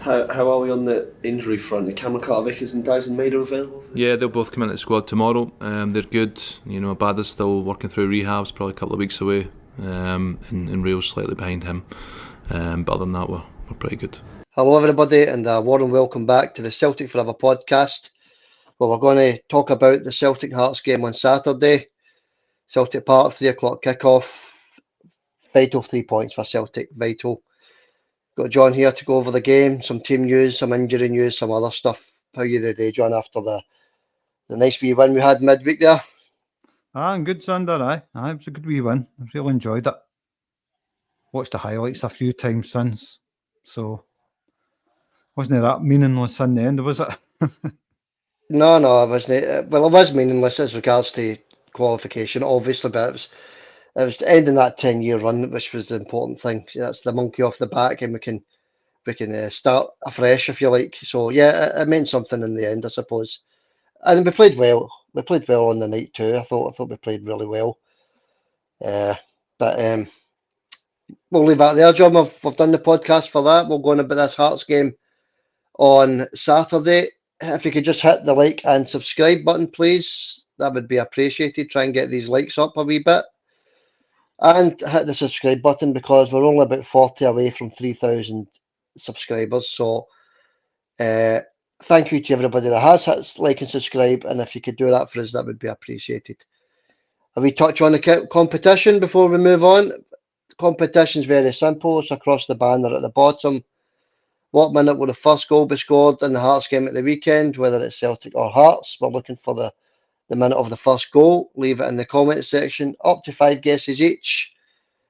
How are we on the injury front? Are Cameron Carter Vickers and Dyson Maeda available? Yeah, they'll both come into the squad tomorrow. They're good. Abada's still working through rehabs, probably a couple of weeks away, and Rio's slightly behind him. But other than that, we're pretty good. Hello everybody, and a warm welcome back to the Celtic Forever podcast. Well, we're going to talk about the Celtic Hearts game on Saturday. Celtic Park, 3 o'clock kickoff. Vital 3 points for Celtic, vital. Got John here to go over the game, some team news, some injury news, some other stuff. How are you today, John, after the nice wee win we had midweek there? I'm good, Sander. Aye, it was a good wee win. I really enjoyed it. Watched the highlights a few times since, so wasn't that meaningless in the end, was it? No, it wasn't. Well, it was meaningless as regards to qualification, obviously, but it was ending that 10-year run, which was the important thing. That's the monkey off the back, and we can start afresh, if you like. So yeah, it meant something in the end, I suppose. And we played well. We played well on the night too. I thought we played really well. But we'll leave that there, John. We've done the podcast for that. We'll go on about this Hearts game on Saturday. If you could just hit the like and subscribe button, please, that would be appreciated. Try and get these likes up a wee bit. And hit the subscribe button, because we're only about 40 away from 3,000 subscribers. So thank you to everybody that has hit like and subscribe. And if you could do that for us, that would be appreciated. Have we touched on the competition before we move on? The competition's very simple. It's across the banner at the bottom. What minute will the first goal be scored in the Hearts game at the weekend, whether it's Celtic or Hearts? We're looking for the minute of the first goal. Leave it in the comment section. Up to 5 guesses each.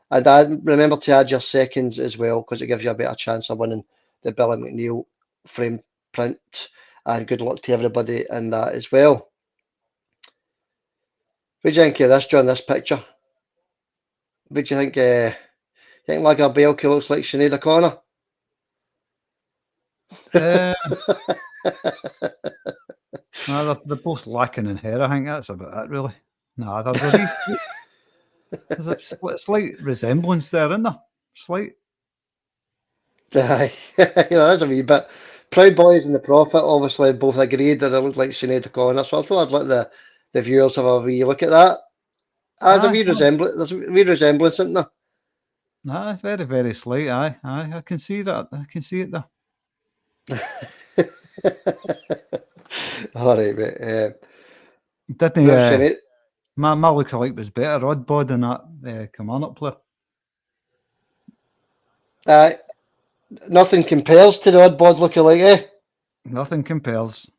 And remember to add your seconds as well, because it gives you a better chance of winning the Billy McNeil frame print. And good luck to everybody in that as well. What do you think of this, John, this picture? What do you think? You think Lagerbielke looks like Sinead O'Connor? No, they're both lacking in hair. I think that's about it, really. No, there's a slight resemblance there, isn't there? Slight. Aye, there's a wee bit. Proud Boys and the Prophet obviously both agreed that it looked like Sinead O'Connor, so I thought I'd let the viewers have a wee look at that. There's a wee resemblance, isn't there? No, very, very slight. Aye, I can see that. I can see it there. All right, mate. Didn't my lookalike was better oddball than that Kilmarnock player. Nothing compares to the oddball lookalike, eh? Nothing compares.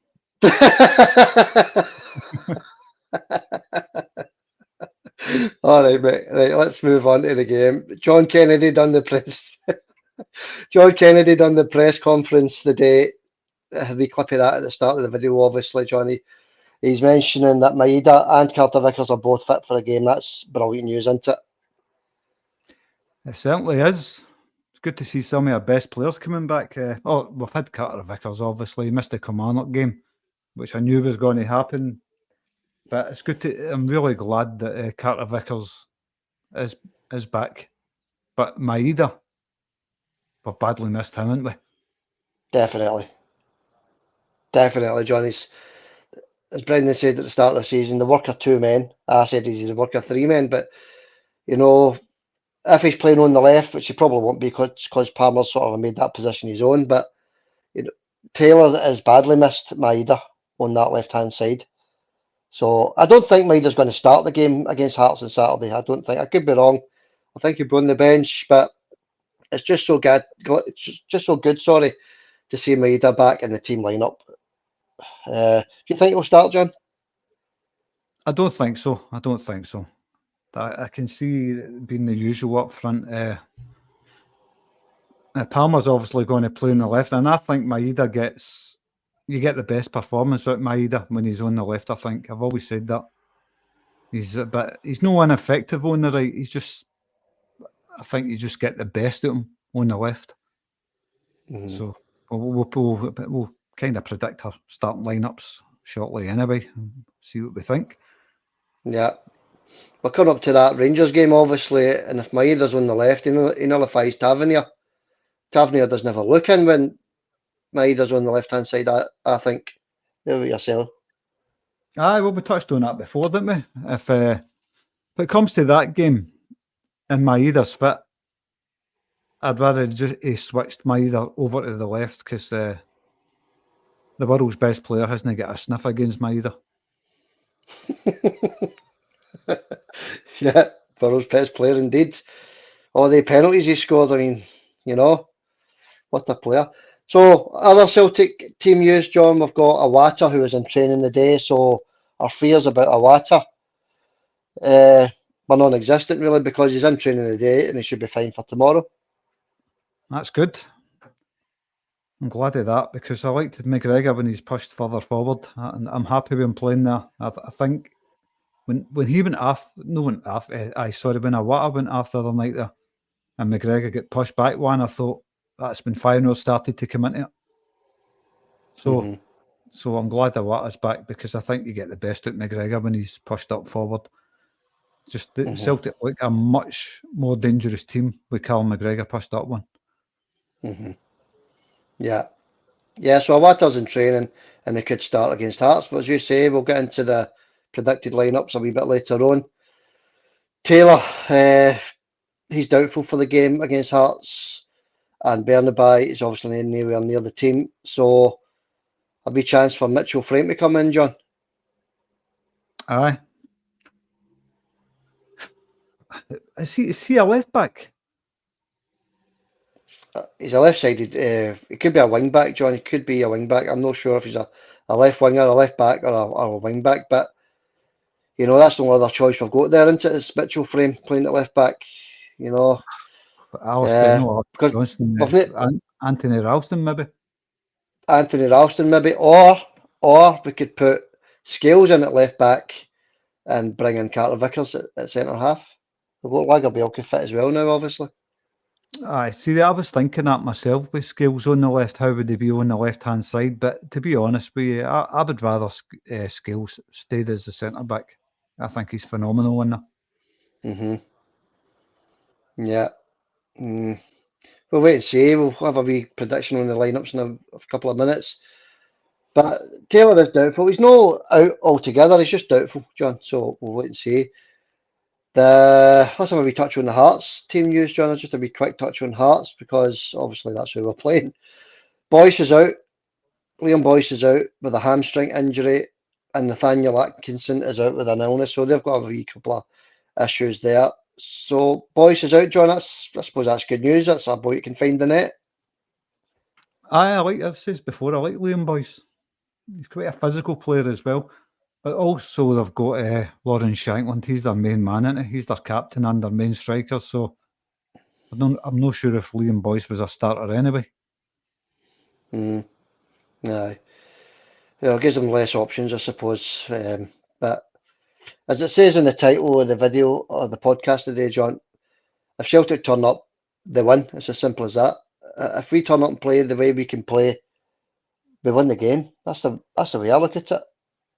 All right, mate. Right, let's move on to the game. John Kennedy done the press conference today. A wee clip of that at the start of the video, obviously, Johnny. He's mentioning that Maeda and Carter Vickers are both fit for the game. That's brilliant news, isn't it? It certainly is. It's good to see some of our best players coming back. We've had Carter Vickers, obviously. He missed the Kilmarnock game, which I knew was going to happen. But it's good I'm really glad that Carter Vickers is back. But Maeda, we've badly missed him, haven't we? Definitely, Johnny. As Brendan said at the start of the season, the work of 2 men. I said he's the work of 3 men, but if he's playing on the left, which he probably won't be, because Palmer's sort of made that position his own, but Taylor has badly missed Maeda on that left-hand side. So I don't think Maeda's going to start the game against Hearts on Saturday. I don't think. I could be wrong. I think he'll be on the bench, but it's just so good. It's just so good, to see Maeda back in the team lineup. Do you think he'll start, John? I don't think so. I can see it being the usual up front. Palmer's obviously going to play on the left, and I think Maeda you get the best performance out of Maeda when he's on the left. I think I've always said that. He's no ineffective on the right. I think you just get the best of him on the left. Mm-hmm. So we'll kind of predict our starting lineups shortly anyway, and see what we think. Yeah. We're coming up to that Rangers game, obviously, and if Maeda's on the left, he nullifies Tavernier. Tavernier doesn't have a look in when Maeda's on the left-hand side, I think. How about yourself? Aye, well, we touched on that before, didn't we? If it comes to that game and Maeda's fit, I'd rather just switched Maeda over to the left because the world's best player hasn't got a sniff against Maeda. Yeah, Burrow's best player indeed. All the penalties he scored, I mean, what a player. So, other Celtic team news, John, we've got Awata, who was in training today, so our fears about Awata were non-existent, really, because he's in training today and he should be fine for tomorrow. That's good. I'm glad of that because I liked McGregor when he's pushed further forward, and I'm happy with him playing there. I think when he went off, when Awata went off the other night there, and McGregor get pushed back one, I thought that's when Feyenoord started to come into it. So I'm glad Awata's back because I think you get the best out of McGregor when he's pushed up forward. Just Celtic look a much more dangerous team with Callum McGregor pushed up one. Yeah. Yeah, so Awata's in training and they could start against Hearts. But as you say, we'll get into the predicted lineups a wee bit later on. Taylor, he's doubtful for the game against Hearts. And Bernaby is obviously anywhere near the team. So a wee chance for Mitchell Frame to come in, John. Aye. Is he a left back? He's a left-sided. He could be a wing back, John. He could be a wing back. I'm not sure if he's a left winger, a left back, or a wing back. But that's the only other choice we've got there, isn't it? Is Mitchell Frame playing at left back? Because Johnston, Anthony Ralston maybe. Anthony Ralston maybe, or we could put Scales in at left back and bring in Carter Vickers at centre half. We've got Lagerbielke could fit as well now, obviously. I see. I was thinking that myself with Scales on the left. How would he be on the left-hand side? But to be honest with you, I would rather Scales stayed as the centre back. I think he's phenomenal in there. Yeah. We'll wait and see. We'll have a wee prediction on the lineups in a couple of minutes. But Taylor is doubtful. He's not out altogether. He's just doubtful, John. So we'll wait and see. Let's have a wee touch on the Hearts team news, John. Just a wee quick touch on Hearts because obviously that's who we're playing. Boyce is out. Liam Boyce is out with a hamstring injury, and Nathaniel Atkinson is out with an illness. So they've got a wee couple of issues there. So Boyce is out, John. I suppose that's good news. That's a boy you can find the net. I've said before, I like Liam Boyce. He's quite a physical player as well. But also they've got Lauren Shankland. He's their main man, isn't he? He's their captain and their main striker. So I'm not sure if Liam Boyce was a starter anyway. Aye. It gives them less options, I suppose. But as it says in the title of the video or the podcast today, John, if Celtic turn up, they win. It's as simple as that. If we turn up and play the way we can play, we win the game. That's the way I look at it.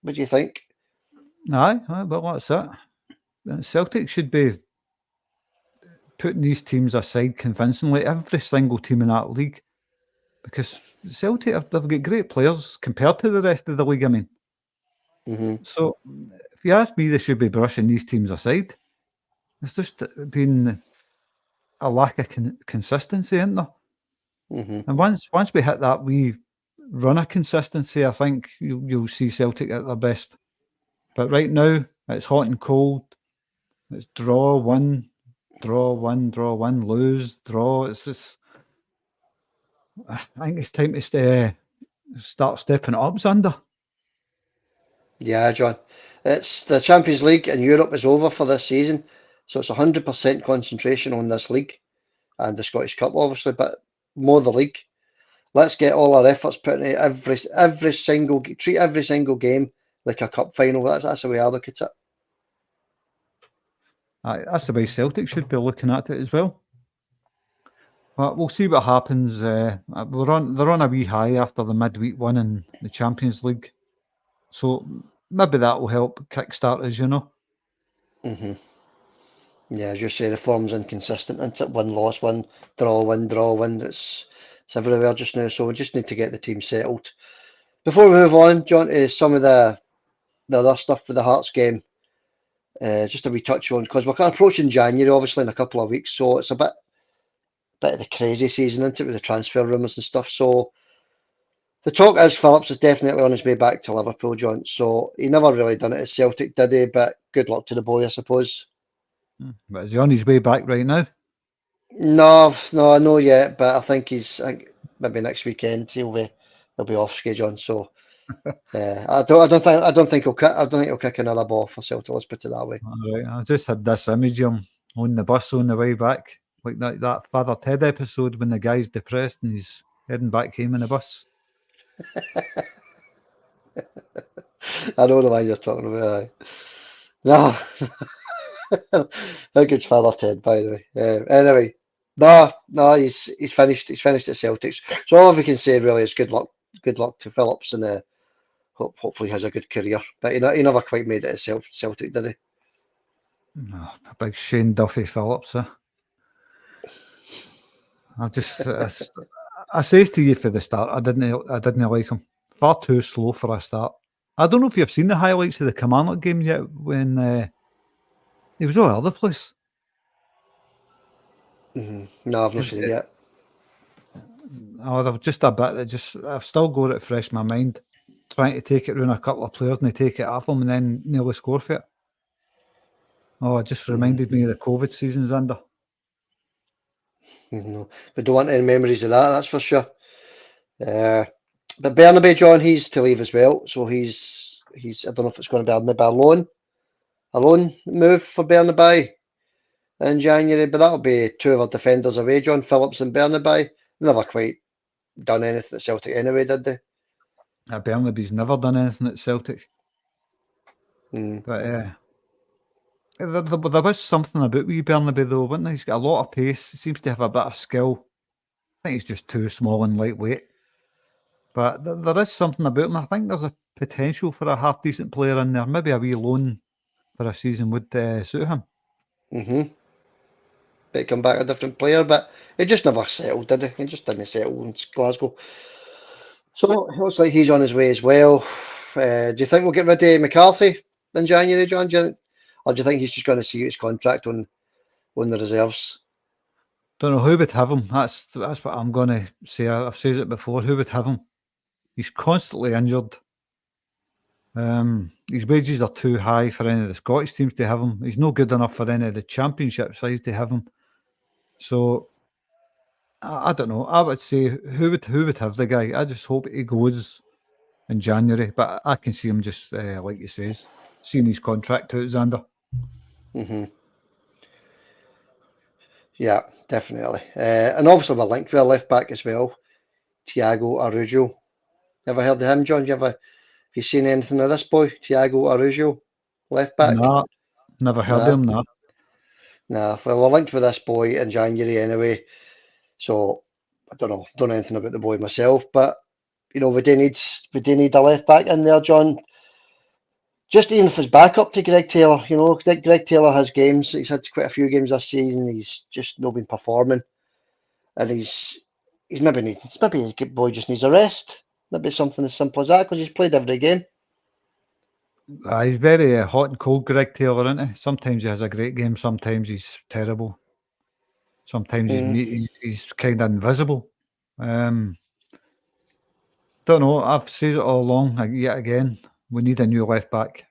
What do you think? Aye, but what's that? Celtic should be putting these teams aside convincingly, every single team in that league, because Celtic they've got great players compared to the rest of the league. I mean, so if you ask me, they should be brushing these teams aside. It's just been a lack of consistency, isn't there? And once we hit that wee run of consistency, I think you'll see Celtic at their best. But right now, it's hot and cold. It's draw, win, lose, draw. It's just, I think it's time to start stepping up, Xander. Yeah, John. It's the Champions League in Europe is over for this season, so it's 100% concentration on this league and the Scottish Cup, obviously, but more the league. Let's get all our efforts put into every single game like a cup final. That's the way I look at it. That's the way Celtic should be looking at it as well. But we'll see what happens. They're on a wee high after the midweek win in the Champions League, so maybe that will help kickstart us, Yeah, as you say, the form's inconsistent, isn't it? Win, loss, win, draw, win, draw, win. It's everywhere just now, so we just need to get the team settled. Before we move on, John, to some of the other stuff for the Hearts game, just a wee touch on, because we're kind of approaching January, obviously, in a couple of weeks, so it's a bit of the crazy season, isn't it, with the transfer rumours and stuff. So the talk is Phillips is definitely on his way back to Liverpool, John. So he never really done it at Celtic, did he? But good luck to the boy, I suppose. But is he on his way back right now? No, not yet. But I think maybe next weekend he'll be off schedule, John. So I don't think he'll kick another ball for Celtic. Let's put it that way. All right, I just had this image of him on the bus on the way back, like that Father Ted episode when the guy's depressed and he's heading back home in the bus. I don't know why you're talking about. No, how good's Father Ted, by the way. Anyway, no, he's finished. He's finished at Celtics. So all we can say really is good luck to Phillips, and hopefully he has a good career. But he never quite made it at Celtic, did he? No, a big Shane Duffy Phillips. I says to you for the start, I didn't like him. Far too slow for a start. I don't know if you've seen the highlights of the Kilmarnock game yet, when he was all over the place. Mm-hmm. No, I've not seen it yet. Oh, there was just a bit that I've still got it fresh in my mind. Trying to take it round a couple of players and they take it off them and then nearly score for it. Oh, it just reminded me of the COVID seasons under. No, we don't want any memories of that. That's for sure. But Bernabe, John, he's to leave as well. So he's. I don't know if it's going to be maybe a loan move for Bernabe in January, but that'll be two of our defenders away, John, Phillips and Bernabe. Never quite done anything at Celtic anyway, did they? Bernabe's never done anything at Celtic. But there was something about wee Bernabe though, wasn't there? He's got a lot of pace. He seems to have a bit of skill. I think he's just too small and lightweight. But there is something about him. I think there's a potential for a half-decent player in there. Maybe a wee loan for a season would suit him. But come back a different player, but he just never settled, did he? He just didn't settle in Glasgow. So it looks like he's on his way as well. Do you think we'll get rid of McCarthy in January, John? Or do you think he's just going to see his contract on the reserves? Don't know who would have him. That's what I'm going to say. I've said it before. Who would have him? He's constantly injured. His wages are too high for any of the Scottish teams to have him. He's no good enough for any of the Championship sides to have him. So I don't know. I would say who would have the guy? I just hope he goes in January. But I can see him just like you says, seeing his contract out, Xander. Yeah, definitely. And obviously we're linked with a left back as well, Tiago Araujo. Ever heard of him, John? Have you seen anything of this boy, Tiago Araujo, left back? No, never heard of him. No. Well, we're linked with this boy in January anyway. So I don't know anything about the boy myself, but we do need a left back in there, John. Just even if it's backup to Greg Taylor, Greg Taylor has games. He's had quite a few games this season. He's just not been performing, and he's maybe the boy just needs a rest. Maybe something as simple as that, because he's played every game. He's very hot and cold, Greg Taylor, isn't he? Sometimes he has a great game, sometimes he's terrible. Sometimes he's kind of invisible. Don't know. I've said it all along. Yet again, we need a new left back.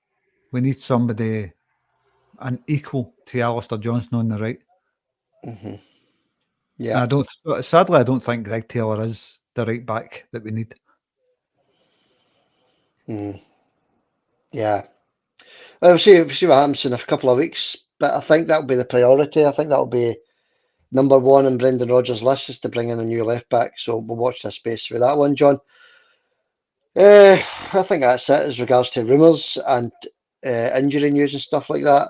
We need somebody an equal to Alistair Johnston on the right. Yeah. Sadly, I don't think Greg Taylor is the right back that we need. Yeah. We'll see what happens in a couple of weeks, but I think that'll be the priority. I think that'll be number one on Brendan Rodgers' list, is to bring in a new left back. So we'll watch this space for that one, John. I think that's it as regards to rumours and injury news and stuff like that.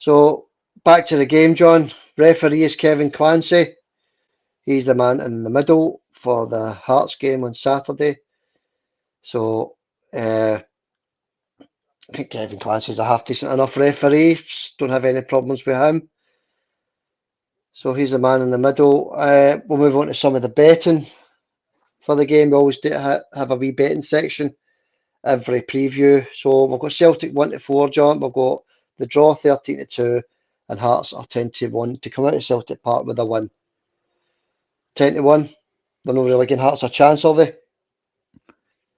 So back to the game, John. Referee is Kevin Clancy. He's the man in the middle for the Hearts game on Saturday. So I think Kevin Clancy's a half decent enough referee. Don't have any problems with him. So he's the man in the middle. We'll move on to some of the betting for the game. We always do have a wee betting section every preview. So we've got Celtic 1-4, John. We've got the draw 13-2, and Hearts are 10-1 to come out of Celtic Park with a win. 10-1. They're not really giving Hearts a chance, are they?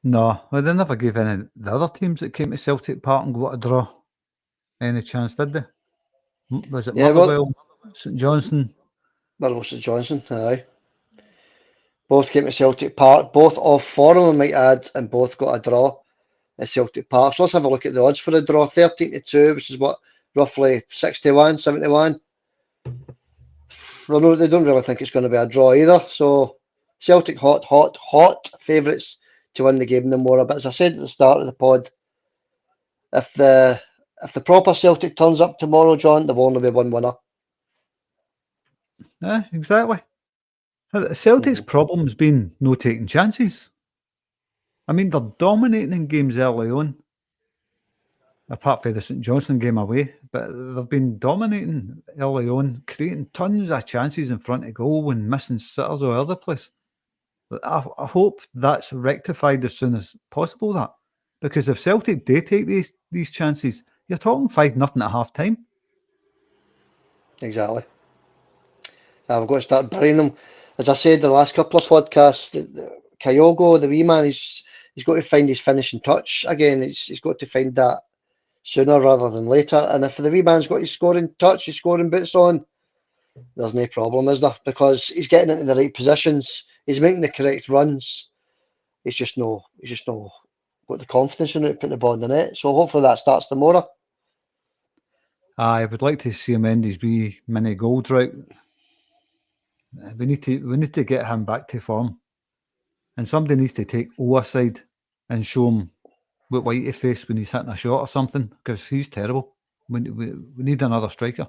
No, well, they never gave any the other teams that came to Celtic Park and got a draw any chance, did they? Was it Motherwell, St Johnstone? Motherwell, St Johnstone, aye. Both came to Celtic Park, both off form, I might add, and both got a draw at Celtic Park. So let's have a look at the odds for the draw. 13-2, which is what, roughly 61, 71. Well, no, they don't really think it's going to be a draw either. So Celtic hot favourites to win the game no more. But as I said at the start of the pod, if the proper Celtic turns up tomorrow, John, there will only be one winner. Yeah, exactly. Celtic's problem has been no taking chances. I mean, they're dominating in games early on, apart from the St Johnstone game away, but they've been dominating early on, creating tons of chances in front of goal and missing sitters all over the place. I hope that's rectified as soon as possible, that. Because if Celtic do take these chances, you're talking 5-0 at half time. Exactly. We've got to start burying them. As I said the last couple of podcasts, Kyogo, the wee man, he's got to find his finishing touch again. He's got to find that sooner rather than later. And if the wee man's got his scoring touch, his scoring boots on, there's no problem, is there? Because he's getting into the right positions, he's making the correct runs. He's just no got the confidence in it, putting the ball in the net. So hopefully that starts tomorrow. I would like to see him end his wee mini goal drought. We need to get him back to form, and somebody needs to take O aside and show him what white he face when he's hitting a shot or something, because he's terrible. We need another striker.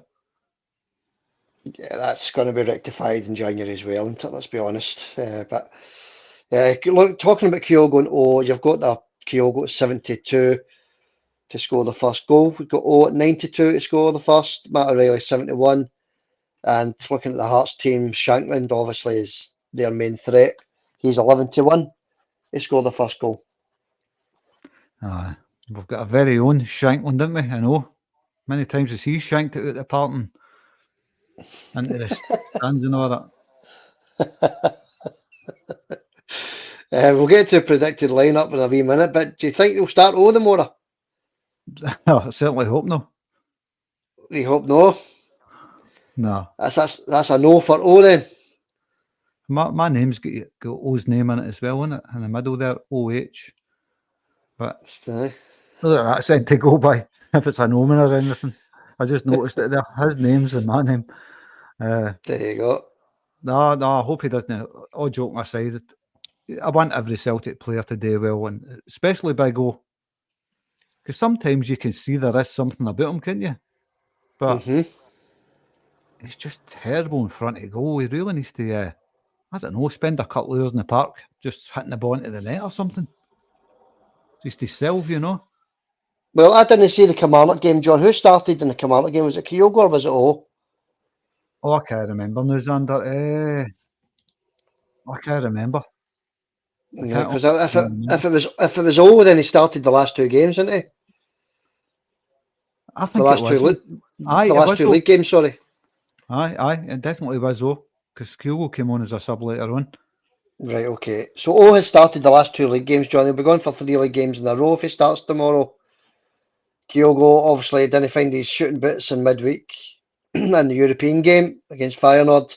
Yeah, that's going to be rectified in January as well, isn't it? Let's be honest. But look, talking about Kyogo and O, you've got the Kyogo at 72 to score the first goal. We've got O at 92 to score the first. Matt O'Reilly 71. And looking at the Hearts team, Shankland obviously is their main threat. He's 11-1 to score the first goal. We've got a very own Shankland, don't we? I know. Many times has he shanked it out the park and into the stands and all that. We'll get to a predicted lineup in a wee minute, but do you think they'll start O tomorrow? I certainly hope no. We hope no. No. That's a no for O then. My name's got O's name in it as well, isn't it? In the middle there, OH. But that's it to go by if it's an omen or anything. I just noticed it there. His name's and my name. There you go. No, I hope he doesn't. All joking aside, I want every Celtic player to do well, and especially Big O. Because sometimes you can see there is something about him, can't you? But he's just terrible in front of goal. He really needs to, I don't know, spend a couple of hours in the park just hitting the ball into the net or something. Just himself, you know. Well, I didn't see the Kilmarnock game, John. Who started in the Kilmarnock game? Was it Kyogo or was it O? Oh, I can't remember now, Xander. I can't remember. Because if it was O, then he started the last two games, didn't he? I think the last two league games. Sorry. Aye, it definitely was O, because Kyogo came on as a sub later on. Right, okay. So O has started the last two league games, John. He'll be going for 3 league games in a row if he starts tomorrow. Kyogo obviously didn't find his shooting bits in midweek in the European game against Feyenoord.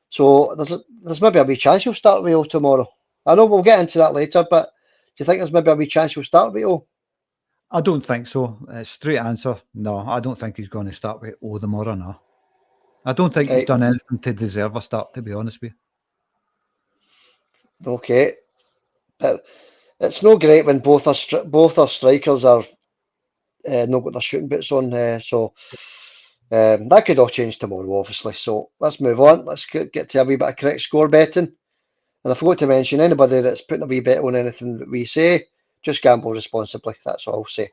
So there's maybe a wee chance he'll start with O tomorrow. I know we'll get into that later, but do you think there's maybe a wee chance he'll start with O? I don't think so. Straight answer, no. I don't think he's going to start with O tomorrow, no. I don't think he's done anything to deserve a start, to be honest with you. Okay. It's no great when both our strikers are not got their shooting boots on, so that could all change tomorrow, obviously. So let's move on. Let's get to a wee bit of correct score betting. And I forgot to mention, anybody that's putting a wee bet on anything that we say, just gamble responsibly. That's all I'll say.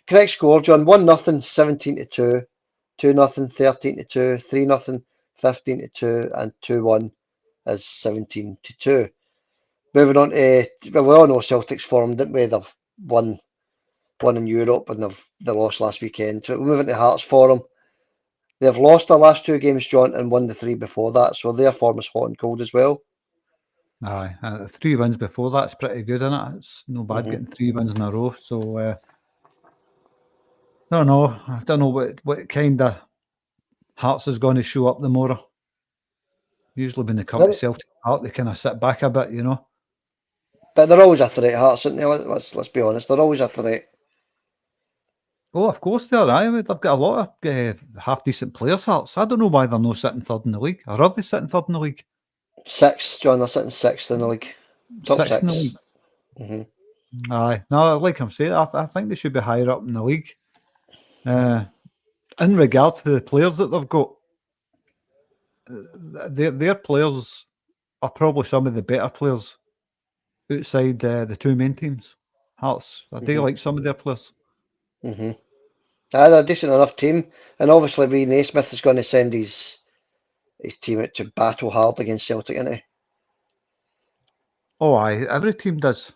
Correct score, John: 1-0, 17-2, 2-0, 13-2, 3-0, 15-2, and 2-1 is 17-2. moving on to, well, we all know Celtic's form, didn't we? They've won in Europe and they lost last weekend. So moving to Hearts forum, they've lost their last 2 games, John, and won the 3 before that. So their form is hot and cold as well. Aye, 3 wins before that's pretty good, isn't it? It's no bad getting 3 wins in a row. So I don't know what kind of Hearts is going to show up tomorrow. Usually when they come to Celtic Park, they kind of sit back a bit, But they're always a threat, Hearts, aren't they? Let's be honest, they're always a threat. Oh, of course they are. I mean, they've got a lot of half decent players, Hearts. I don't know why they're not sitting third in the league. Or are they sitting third in the league? 6th, John, they're sitting 6th in the league. Top 6 in the league. Aye, no, like I'm saying, I think they should be higher up in the league. In regard to the players that they've got, their players are probably some of the better players outside the 2 main teams. Hearts, I do like some of their players. They're a decent enough team, and obviously Lee Naismith is going to send his team out to battle hard against Celtic, isn't he? Oh, aye, every team does.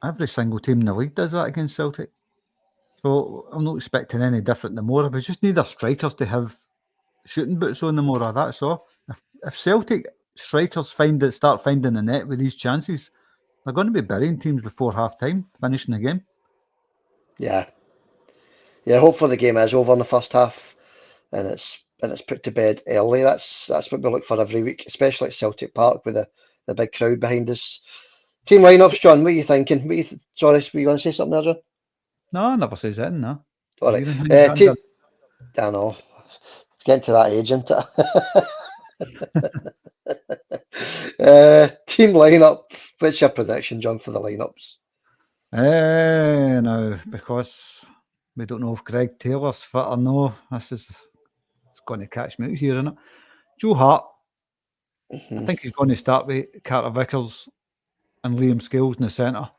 Every single team in the league does that against Celtic. So I'm not expecting any different tomorrow. We just need our strikers to have shooting boots on tomorrow. That's all. If Celtic strikers start finding the net with these chances, they're going to be burying teams before half time, finishing the game. Yeah. Hopefully the game is over in the first half, and it's put to bed early. That's what we look for every week, especially at Celtic Park with the big crowd behind us. Team lineups, John. What are you thinking? Sorry, were you going to say something there, John? No, I never says that. No. All right. I know. It's getting to that age, isn't it? Team lineup. What's your prediction, John, for the lineups? No, because we don't know if Greg Taylor's fit or no. It's going to catch me out here, isn't it? Joe Hart. I think he's going to start with Carter Vickers and Liam Scales in the centre.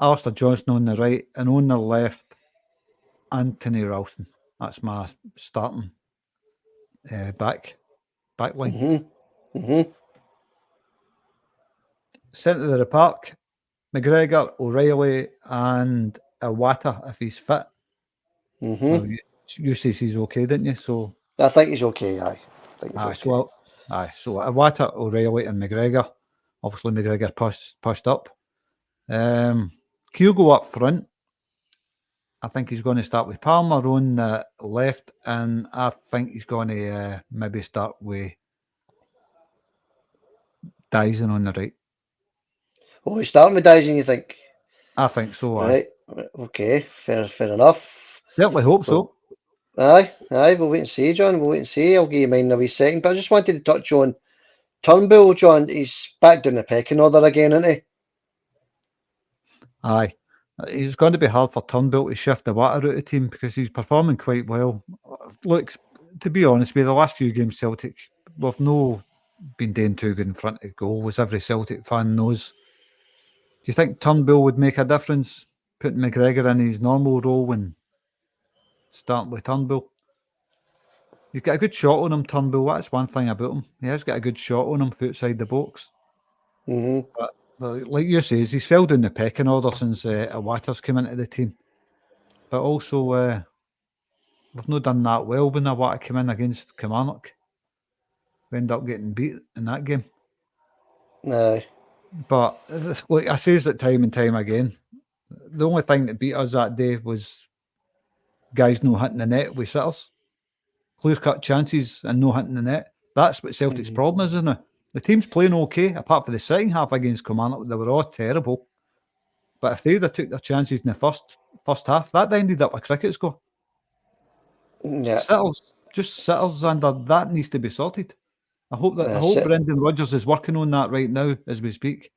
Alistair Johnston on the right, and on the left, Anthony Ralston. That's my starting back line. Centre of the park, McGregor, O'Reilly, and Iwata if he's fit. Well, you said he's okay, didn't you? So I think he's okay. So Iwata, O'Reilly, and McGregor. Obviously, McGregor pushed up. Kyogo up front. I think he's going to start with Palmer on the left, and I think he's going to maybe start with Dyson on the right. Oh, he's starting with Dyson, you think? I think so. Right. Okay. Fair enough. Certainly hope so. Aye. We'll wait and see, John. We'll wait and see. I'll give you mine in a wee second. But I just wanted to touch on Turnbull, John. He's back down the pecking order again, isn't he? Aye. It's going to be hard for Turnbull to shift the water out of the team because he's performing quite well. Look, to be honest with you, the last few games Celtic, we've no been doing too good in front of goal, as every Celtic fan knows. Do you think Turnbull would make a difference, putting McGregor in his normal role and starting with Turnbull? He's got a good shot on him, Turnbull. That's one thing about him. He has got a good shot on him from outside the box. But like you say, he's fell down the pecking order since Iwata's come into the team. But also, we've not done that well when Iwata came in against Kilmarnock. We ended up getting beat in that game. No. But like I say it time and time again, the only thing that beat us that day was guys no hitting the net with sitters. Clear-cut chances and no hitting the net. That's what Celtic's problem is, isn't it? The team's playing okay, apart from the second half against Kilmarnock. They were all terrible. But if they'd have took their chances in the first half, that ended up a cricket score. Yeah. Sitters under that needs to be sorted. I hope Brendan Rodgers is working on that right now as we speak.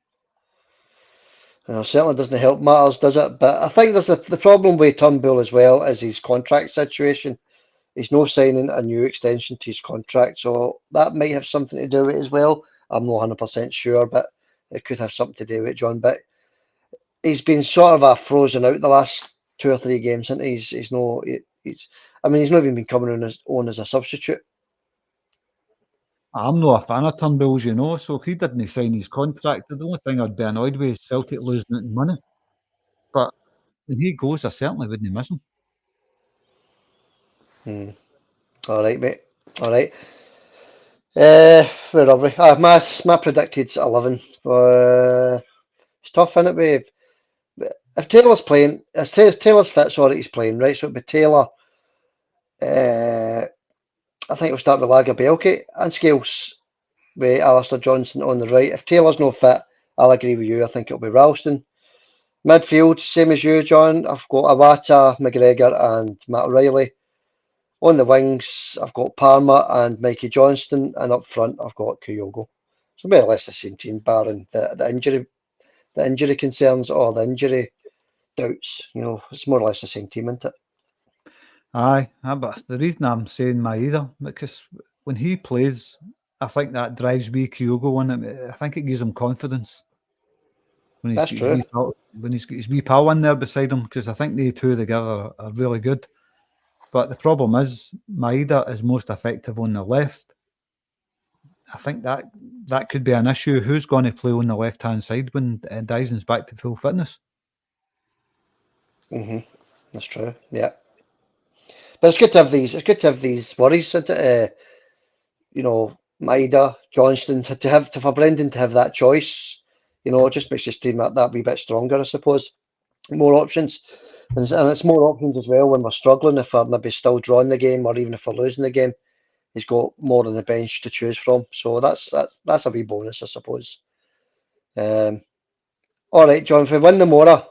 Certainly doesn't help matters, does it? But I think there's the problem with Turnbull as well is his contract situation. He's no signing a new extension to his contract, so that might have something to do with it as well. I'm not 100% sure, but it could have something to do with it, John. But he's been sort of frozen out the last 2 or 3 games, and he's not even been coming on as a substitute. I'm not a fan of Turnbull's, you know, so if he didn't sign his contract, the only thing I'd be annoyed with is Celtic losing out in money. But when he goes, I certainly wouldn't miss him. All right, mate. All right. Where are we? My predicted 11. It's tough, isn't it? If Taylor's playing, if Taylor's fit, sorry, he's playing, right? So it'd be Taylor. I think we'll start with Lagerbielke and Scales with Alistair Johnson on the right. If Taylor's no fit, I'll agree with you. I think it'll be Ralston. Midfield, same as you, John. I've got Awata, McGregor, and Matt O'Reilly. On the wings, I've got Parma and Mikey Johnston, and up front, I've got Kyogo. So more or less the same team, barring the injury concerns or the injury doubts. You know, it's more or less the same team, isn't it? Aye, but the reason I'm saying Maeda, because when he plays, I think that drives me Kyogo in it. I think it gives him confidence when That's true. when he's got his wee pal in there beside him, because I think they two together are really good. But the problem is Maeda is most effective on the left. I think that could be an issue. Who's going to play on the left-hand side when Dyson's back to full fitness? That's true. Yeah, but it's good to have these. It's good to have these worries. You know, Maeda, Johnston for Brendan to have that choice. You know, it just makes his team that wee bit stronger, I suppose. More options, and it's more options as well when we're struggling. If we're maybe still drawing the game, or even if we're losing the game, he's got more on the bench to choose from. So that's a wee bonus, I suppose. All right, John. If we win the Mora,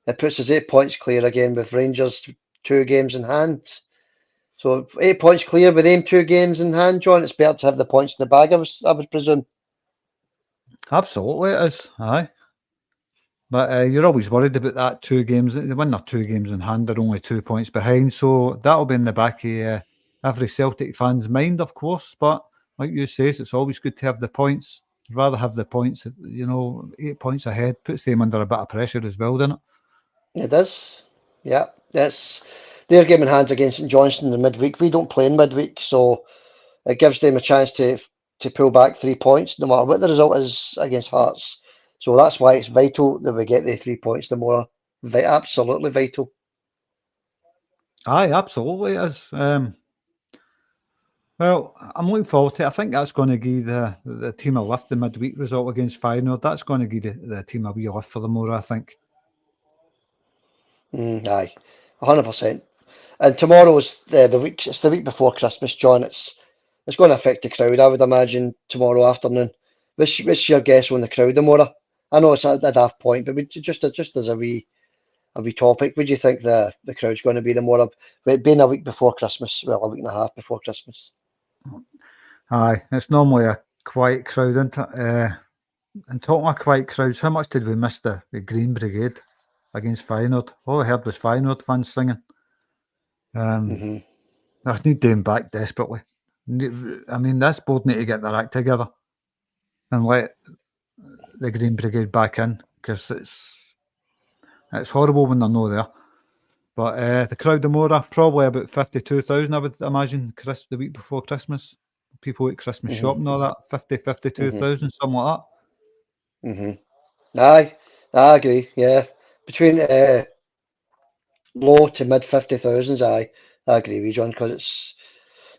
it puts us 8 points clear again with Rangers 2 games in hand. So 8 points clear with them 2 games in hand, John. It's better to have the points in the bag, I would presume. Absolutely, it is. Aye. But you're always worried about that 2 games. They win their 2 games in hand, they're only 2 points behind. So that'll be in the back of every Celtic fan's mind, of course. But like you say, it's always good to have the points. I'd rather have the points, 8 points ahead puts them under a bit of pressure as well, doesn't it? It does. Yeah, that's their game in hands against St Johnstone in midweek. We don't play in midweek, so it gives them a chance to pull back 3 points, no matter what the result is against Hearts. So that's why it's vital that we get the 3 points. The more absolutely vital. Aye, absolutely it is. Well, I'm looking forward to it. I think that's going to give the team a lift, the midweek result against Feyenoord. That's going to give the team a wee lift for the more, I think. Aye, 100%. And tomorrow's the week. It's the week before Christmas, John. It's going to affect the crowd, I would imagine, tomorrow afternoon. What's your guess on the crowd tomorrow? I know it's a daft point, but just as a wee topic, would you think the crowd's going to be tomorrow? Being a week before Christmas, well, a week and a half before Christmas. Aye, it's normally a quiet crowd, isn't it? And talking of quiet crowds, how much did we miss the Green Brigade against Feyenoord? All I heard was Feyenoord fans singing. I need them back desperately. I mean, this board need to get their act together and let the Green Brigade back in, because it's horrible when they're not there. But the crowd of Mora, probably about 52,000, I would imagine, the week before Christmas. People at Christmas shopping and all that, 52,000, something like that. Aye, I agree. Yeah, between low to mid 50,000s. I agree with you, John, because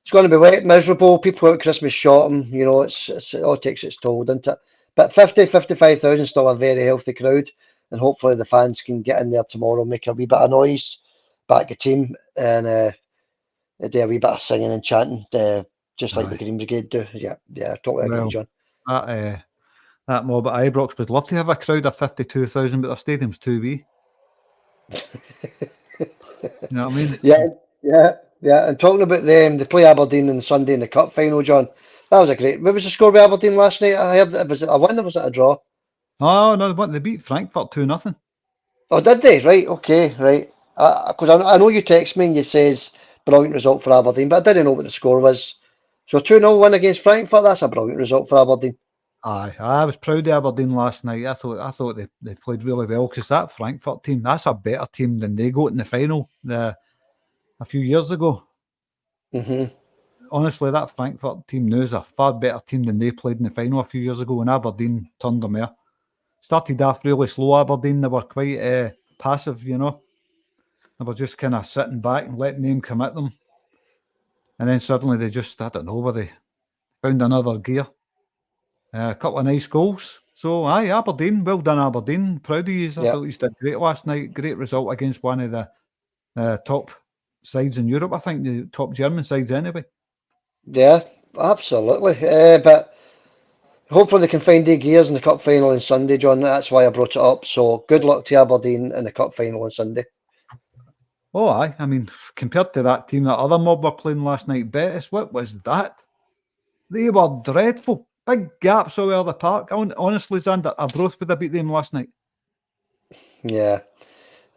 it's going to be wet, miserable. People out Christmas shopping. You know, it all takes its toll, doesn't it? But 55,000 still a very healthy crowd, and hopefully the fans can get in there tomorrow, make a wee bit of noise, back the team, and do a wee bit of singing and chanting, just like the Green Brigade do. Yeah, totally agree, John. That mob at Ibrox would love to have a crowd of 52,000, but their stadium's too wee. You know what I mean? Yeah. And talking about them, they play Aberdeen on Sunday in the Cup final, John. That was a great. What was the score with Aberdeen last night? I heard, was it a win or was it a draw? Oh no, they beat Frankfurt 2-0. Oh, did they? Right, okay, right. Because I know you text me and you says brilliant result for Aberdeen, but I didn't know what the score was. So 2-0 win against Frankfurt. That's a brilliant result for Aberdeen. Aye, I was proud of Aberdeen last night. I thought they played really well, because that Frankfurt team, that's a better team than they got in the final a few years ago. honestly, that Frankfurt team now is a far better team than they played in the final a few years ago, and Aberdeen turned them out. Started off really slow, Aberdeen. They were quite passive, you know. They were just kind of sitting back and letting them come at them. And then suddenly they just, I don't know, where they found another gear. A couple of nice goals. So, aye, Aberdeen, well done, Aberdeen. Proud of you. I thought you did great last night. Great result against one of the top sides in Europe. I think the top German sides anyway. Yeah, absolutely. But hopefully they can find their gears in the cup final on Sunday, John. That's why I brought it up. So good luck to Aberdeen in the cup final on Sunday. Oh, aye. I mean, compared to that team that other mob were playing last night, Betis, what was that? They were dreadful. Big gaps all over the park. Honestly, Xander, I both would have beat them last night. Yeah.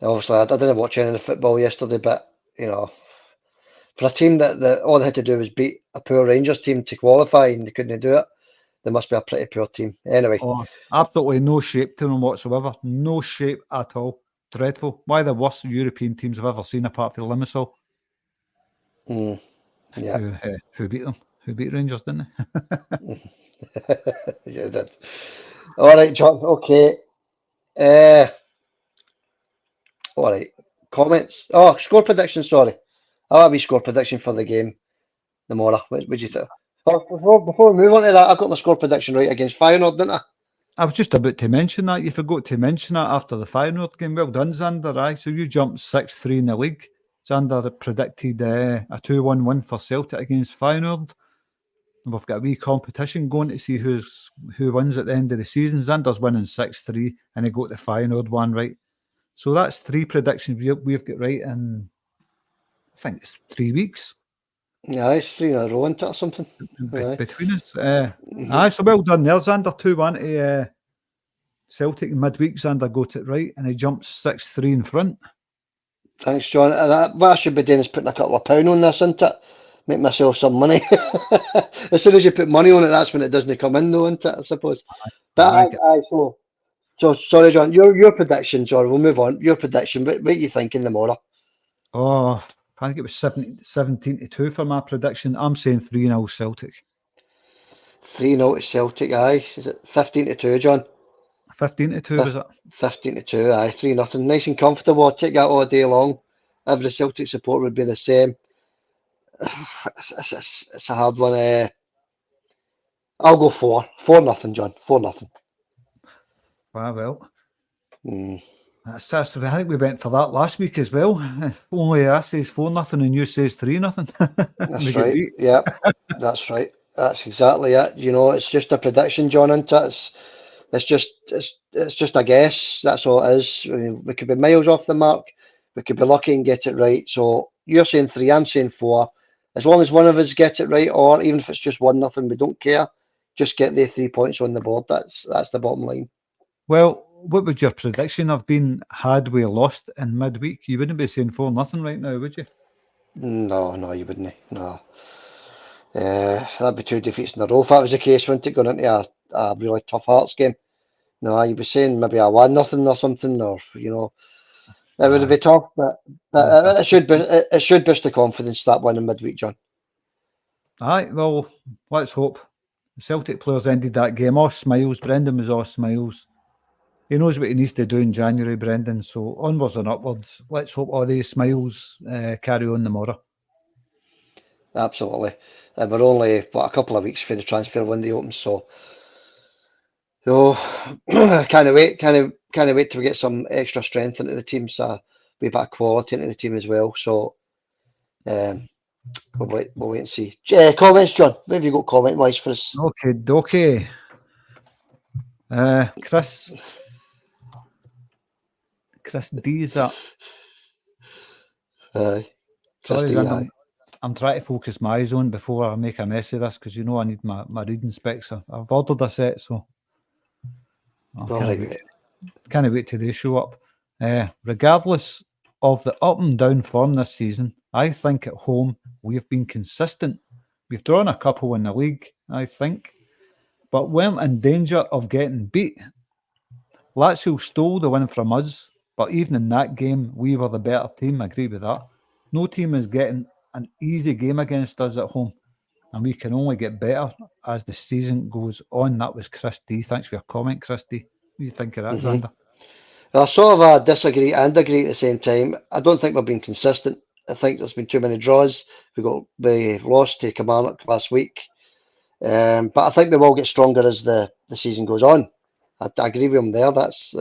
Obviously, I didn't watch any of the football yesterday, but, you know, for a team that all they had to do was beat a poor Rangers team to qualify and they couldn't do it, they must be a pretty poor team. Anyway. Oh, absolutely no shape to them whatsoever. No shape at all. Dreadful. One of the worst European teams I've ever seen apart from Limassol. Yeah. Who beat them? Who beat Rangers, didn't they? Yeah, did. All right, John. Okay. All right. Comments. Oh, score prediction. Sorry. I'll have a score prediction for the game tomorrow. What do you think? Oh, before we move on to that, I got my score prediction right against Feyenoord, didn't I? I was just about to mention that. You forgot to mention that after the Feyenoord game. Well done, Xander. Aye. So you jumped 6-3 in the league. Xander predicted a 2-1 win for Celtic against Feyenoord. We've got a wee competition going to see who wins at the end of the season. Xander's winning 6-3 and he got the Feyenoord one right. So that's 3 predictions we've got right in, I think it's 3 weeks. Yeah, it's 3 in a row, isn't it, or something? Between us. Aye, so well done there, Xander. 2-1 to Celtic in midweek. Xander got it right and he jumps 6-3 in front. Thanks, John. And what I should be doing is putting a couple of pound on this, isn't it? Make myself some money. As soon as you put money on it, that's when it doesn't come in, though, isn't it? I suppose. But so sorry, John. Your prediction, John. We'll move on. Your prediction. What are you thinking tomorrow? Oh, I think it was 17-2 for my prediction. I'm saying 3-0 Celtic. 3-0 to Celtic. Aye. Is it 15-2, John? 15-2 was it? 15-2. Aye. 3-0. Nice and comfortable. I'd take that all day long. Every Celtic support would be the same. It's a hard one. I'll go 4-0, John. 4-0. Well. That's I think we went for that last week as well. Only I says 4-0 and you says 3-0. That's right. Yeah, that's right. That's exactly it. You know, it's just a prediction, John, isn't it? It's just a guess. That's all it is. I mean, we could be miles off the mark. We could be lucky and get it right. So you're saying 3, I'm saying 4. As long as one of us gets it right, or even if it's just 1-0, we don't care. Just get the 3 points on the board. That's the bottom line. Well, what would your prediction have been had we lost in midweek? You wouldn't be saying 4-0 right now, would you? No, you wouldn't. No. That'd be 2 defeats in a row if that was the case, wouldn't it? Going into a really tough Hearts game. No, you'd be saying maybe a 1-0 or something, or you know, it would be tough, but it should boost the confidence that one in midweek, John. Aye, well, let's hope. The Celtic players ended that game all smiles. Brendan was all smiles. He knows what he needs to do in January, Brendan. So onwards and upwards. Let's hope all these smiles carry on tomorrow. Absolutely. And we're only a couple of weeks for the transfer window opens, so can't wait till we get some extra strength into the team, so a bit of quality into the team as well. So we'll wait and see. Comments, John. What have you got comment wise for us? Okay. Chris D is up. Sorry, Xander, I'm trying to focus my eyes on before I make a mess of this because you know I need my reading specs. I've ordered a set, so can't wait till they show up. Regardless of the up and down form this season, I think at home we've been consistent. We've drawn a couple in the league, I think, but weren't in danger of getting beat. Lazio stole the win from us, but even in that game, we were the better team. I agree with that. No team is getting an easy game against us at home. and we can only get better as the season goes on. That was Chris D. Thanks for your comment, Chris D. What do you think of that, Xander? I sort of disagree and agree at the same time. I don't think we've been consistent. I think there's been too many draws. We lost to Kilmarnock last week. But I think we will get stronger as the season goes on. I agree with him there. That's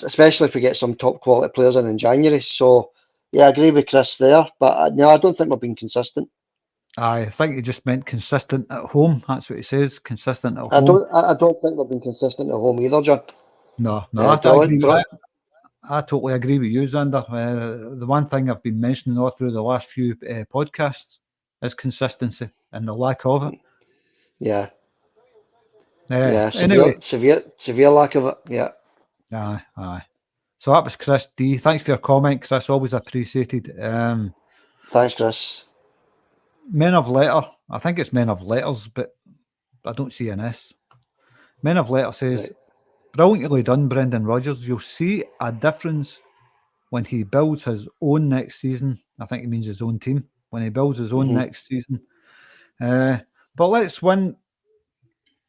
especially if we get some top quality players in January. So yeah, I agree with Chris there. But no, I don't think we've been consistent. I think he just meant consistent at home. That's what he says. Consistent at home. I don't think we've been consistent at home either, John. No, I totally agree with you, Xander. The one thing I've been mentioning all through the last few podcasts is consistency and the lack of it. Yeah. Anyway, severe lack of it. Yeah. Aye. So that was Chris D. Thanks for your comment, Chris. Always appreciated. Thanks, Chris. Men of Letter. I think it's Men of Letters, but I don't see an S. Men of Letter says, right. Brilliantly done, Brendan Rodgers. You'll see a difference when he builds his own next season. I think he means his own team. When he builds his own next season. But let's win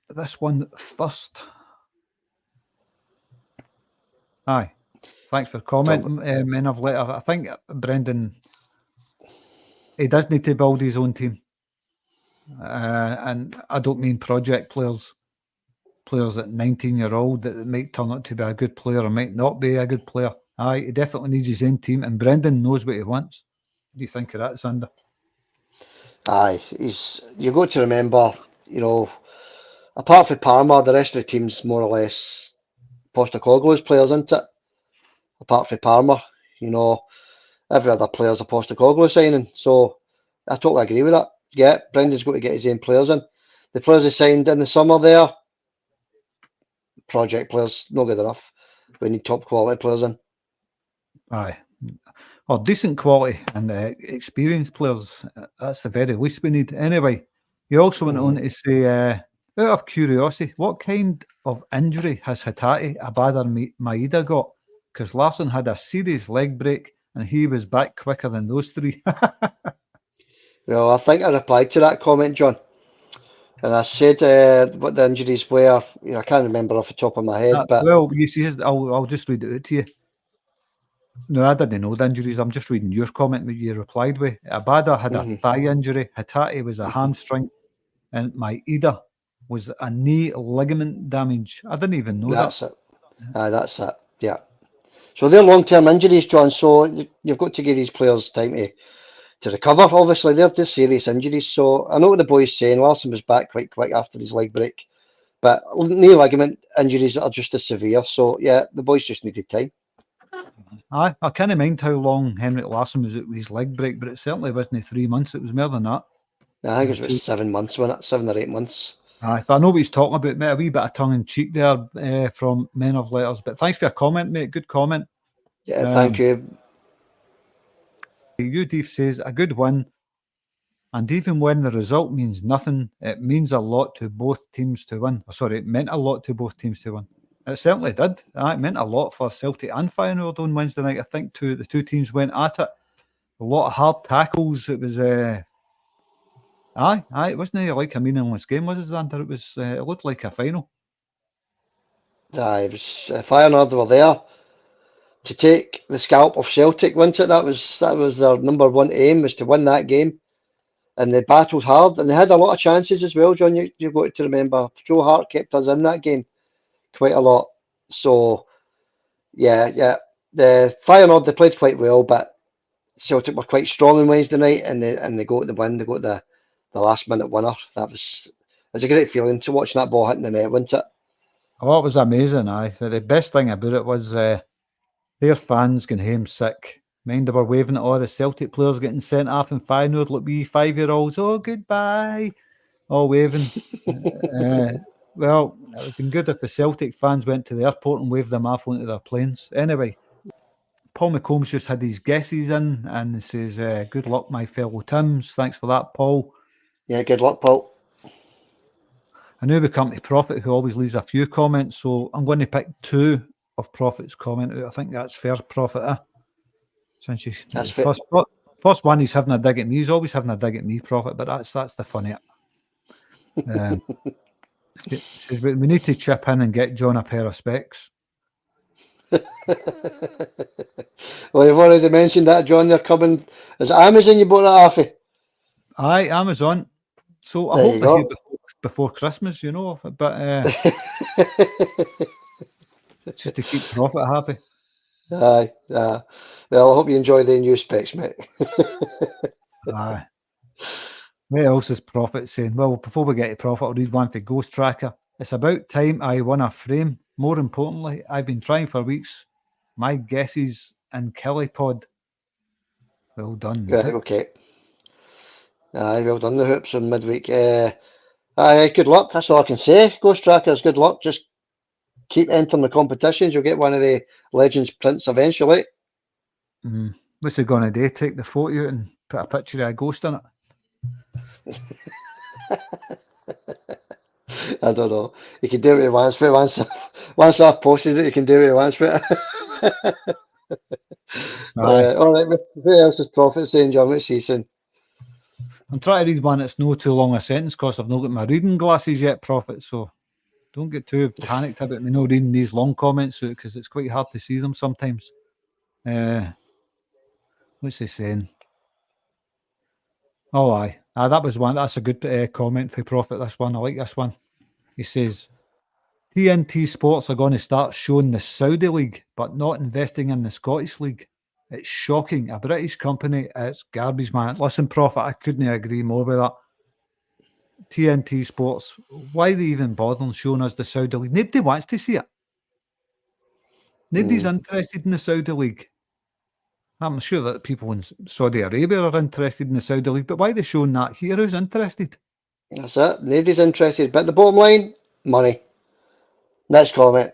this one first. Aye. Thanks for comment, Men of Letter. I think Brendan, he does need to build his own team. And I don't mean project players at 19-year-old that might turn out to be a good player or might not be a good player. Aye, he definitely needs his own team, and Brendan knows what he wants. What do you think of that, Sander? Aye, you've got to remember, apart from Parma, the rest of the team's more or less Postecoglou's players, isn't it? Apart from Parma, every other player's a Postecoglou signing. So I totally agree with that. Yeah, Brendan's got to get his own players in. The players he signed in the summer there, project players, not good enough. We need top quality players in. Aye. Or decent quality and experienced players. That's the very least we need. Anyway, he also went on to say, out of curiosity, what kind of injury has Hatate Abada Maeda got? Because Larsson had a serious leg break and he was back quicker than those three. Well, I think I replied to that comment, John. And I said what the injuries were. I can't remember off the top of my head. But well, you see, I'll just read it out to you. No, I didn't know the injuries. I'm just reading your comment that you replied with. Abada had a thigh injury. Hatate was a hamstring. And Maeda was a knee ligament damage. I didn't even know that's it. That's it. Yeah. So they're long-term injuries, John. So you've got to give these players time to recover. Obviously, they're just serious injuries. So I know what the boy's saying. Larsson was back quite quick after his leg break. But knee ligament injuries are just as severe. So, yeah, the boys just needed time. I can't mind how long Henrik Larsson was with his leg break, but it certainly wasn't 3 months. It was more than that. I think it was about 7 months, wasn't it? 7 or 8 months. Aye, but I know what he's talking about, mate. A wee bit of tongue-in-cheek there from Men of Letters. But thanks for your comment, mate. Good comment. Yeah, thank you. Udif says, a good win. And even when the result means nothing, it means a lot to both teams to win. It meant a lot to both teams to win. It certainly did. It meant a lot for Celtic and Feyenoord on Wednesday night. I think the two teams went at it. A lot of hard tackles. It was... it wasn't like a meaningless game, was it, Xander? It looked like a final. Aye, it was Feyenoord were there to take the scalp of Celtic, wasn't it? That was their number one aim, was to win that game. And they battled hard, and they had a lot of chances as well, John. You've got to remember, Joe Hart kept us in that game quite a lot. So, yeah. The Feyenoord, they played quite well, but Celtic were quite strong on Wednesday night, and they got the win. They got the last minute winner. It was a great feeling to watch that ball hitting the net, wasn't it? Oh, it was amazing. The best thing about it was their fans getting home sick. Mind they were waving at all the Celtic players getting sent off in Feyenoord, like wee 5-year-olds. Oh, goodbye. All waving. Well, it would have been good if the Celtic fans went to the airport and waved them off onto their planes. Anyway, Paul McCombs just had his guesses in and he says, good luck, my fellow Tims. Thanks for that, Paul. Yeah, good luck, Paul. I know we come to Prophet, who always leaves a few comments, so I'm going to pick 2 of Prophet's comment out. I think that's fair, Prophet. Since you that's first First one, he's having a dig at me. He's always having a dig at me, Prophet, but that's the fun of it. He says we need to chip in and get John a pair of specs. Well, you've already mentioned that, John. They're coming. Is it Amazon you bought that off of? Aye, Amazon. So I There hope you they're go. here before Christmas, you know. But just to keep Prophet happy. Aye, well, I hope you enjoy the new specs, mate. Aye. What else is Prophet saying? Well, before we get to Prophet, I'll read one for Ghost Tracker. It's about time I won a frame. More importantly, I've been trying for weeks. My guesses in Killypod. Well done. Right, Hoops. okay. Aye, well done, the hoops on midweek. Aye, good luck. That's all I can say. Ghost Trackers, good luck. Just keep entering the competitions. You'll get one of the Legends prints eventually. What's he going to do? Take the photo out and put a picture of a ghost in it? I don't know. You can do what you want with it. Once I've posted it, you can do what you want with it. Aye. All right, what else is Prophet saying, John? What's he saying? I'm trying to read one that's no too long a sentence because I've not got my reading glasses yet, Prophet. So don't get too panicked about me not reading these long comments because it's quite hard to see them sometimes. What's he saying? Oh, aye. That was one. That's a good comment for Prophet, this one. I like this one. He says, TNT Sports are going to start showing the Saudi League, but not investing in the Scottish League. It's shocking. A British company, it's garbage, man. Listen, Prophet, I couldn't agree more with that. TNT Sports, why are they even bothering showing us the Saudi League? Nobody wants to see it. Nobody's interested in the Saudi League. I'm sure that people in Saudi Arabia are interested in the Saudi League, but why are they showing that here? Who's interested? That's it. Nobody's interested. But the bottom line, money. Next comment.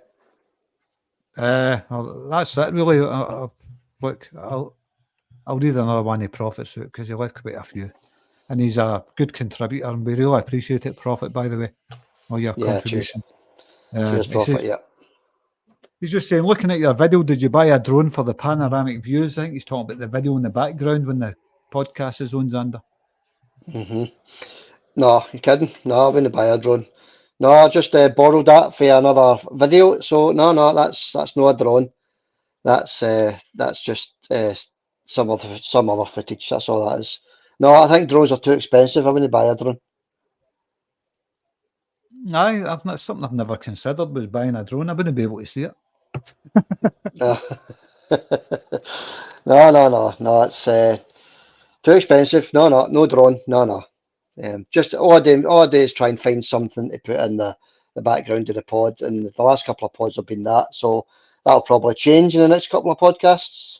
Well, that's it, really. Look, I'll read another one of Prophet's because he left quite a few. And he's a good contributor, and we really appreciate it, Prophet, by the way, all your contributions. Cheers, Prophet, yeah. He's just saying, looking at your video, did you buy a drone for the panoramic views? I think he's talking about the video in the background when the podcast is on, Xander. No, you kidding? No, I wouldn't buy a drone. No, I just borrowed that for another video. So no, that's not a drone. That's just some other footage. That's all that is. No, I think drones are too expensive. I wouldn't buy a drone. Aye, something I've never considered was buying a drone. I wouldn't be able to see it. No, no. It's too expensive. No drone. No. Just all I do is try and find something to put in the background of the pod, and the last couple of pods have been that. So that'll probably change in the next couple of podcasts.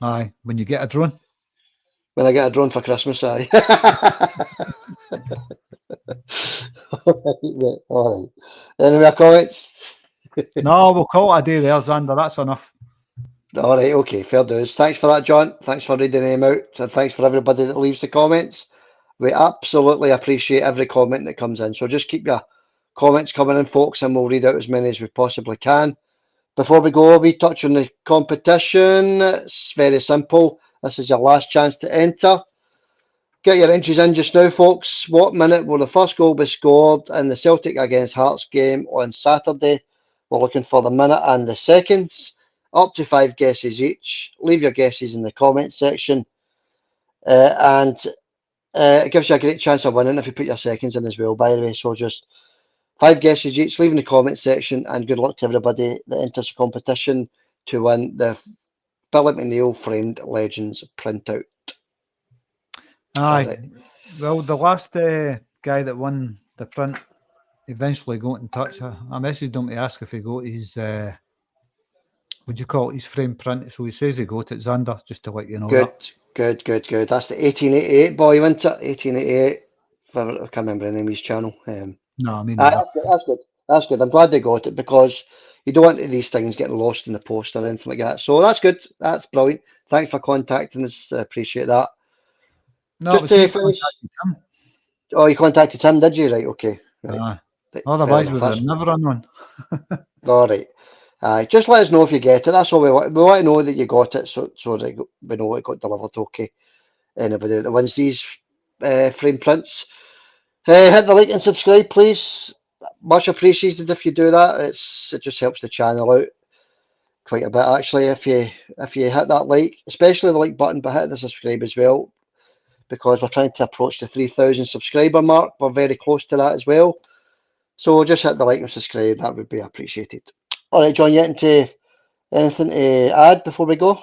Aye, when you get a drone. When I get a drone for Christmas, aye. All right. Any more comments? No, we'll call it a day there, Xander. That's enough. All right, okay, fair dues. Thanks for that, John. Thanks for reading them out, and thanks for everybody that leaves the comments. We absolutely appreciate every comment that comes in. So just keep your comments coming in, folks, and we'll read out as many as we possibly can. Before we go, we touch on the competition. It's very simple. This is your last chance to enter. Get your entries in just now, folks. What minute will the first goal be scored in the Celtic against Hearts game on Saturday? We're looking for the minute and the seconds. Up to 5 guesses each. Leave your guesses in the comments section. And it gives you a great chance of winning if you put your seconds in as well, by the way. So just 5 guesses each. Leave in the comments section. And good luck to everybody that enters the competition to win the Billy McNeil framed Legends printout. Aye. Right. Well, the last guy that won the print eventually got in touch. I messaged him to ask if he got his, what do you call it, his frame print. So he says he got it, Xander, just to let you know that. Good. That's the 1888 boy, isn't it? 1888. I can't remember the name of his channel. No, I mean, That's good. I'm glad they got it because you don't want these things getting lost in the post or anything like that. So that's good. That's brilliant. Thanks for contacting us. I appreciate that. no, Just to finish. Oh, you contacted him, did you? Right, okay. Right. Otherwise, we would That's have never run on. all right. Just let us know if you get it. That's all we want. We want to know that you got it, so that we know it got delivered okay. Anybody that wins these frame prints, hit the like and subscribe, please. Much appreciated if you do that. It just helps the channel out quite a bit actually. If you hit that like, especially the like button, but hit the subscribe as well, because we're trying to approach the 3,000 subscriber mark. We're very close to that as well. So just hit the like and subscribe. That would be appreciated. All right, John, you into anything to add before we go?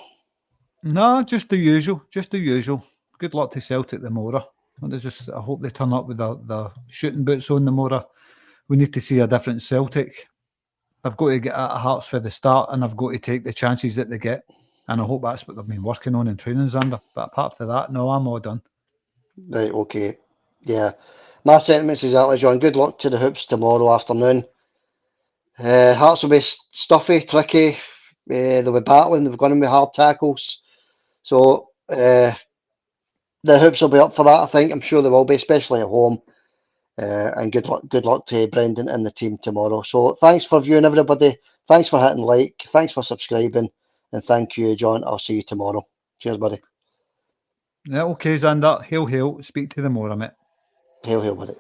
No, just the usual. Just the usual. Good luck to Celtic tomorrow. I hope they turn up with the shooting boots on tomorrow. We need to see a different Celtic. They've got to get out of Hearts for the start, and they've got to take the chances that they get. And I hope that's what they've been working on in training, Xander. But apart from that, no, I'm all done. Right, okay. Yeah. My sentiments exactly, John. Good luck to the Hoops tomorrow afternoon. Hearts will be stuffy, tricky. They'll be battling. They've gone in with hard tackles. So the Hoops will be up for that, I think. I'm sure they will be, especially at home. And good luck to Brendan and the team tomorrow. So thanks for viewing, everybody. Thanks for hitting like. Thanks for subscribing. And thank you, John. I'll see you tomorrow. Cheers, buddy. Yeah, okay, Xander. Hail, hail. Speak to them more, mate. Hail, hail, buddy.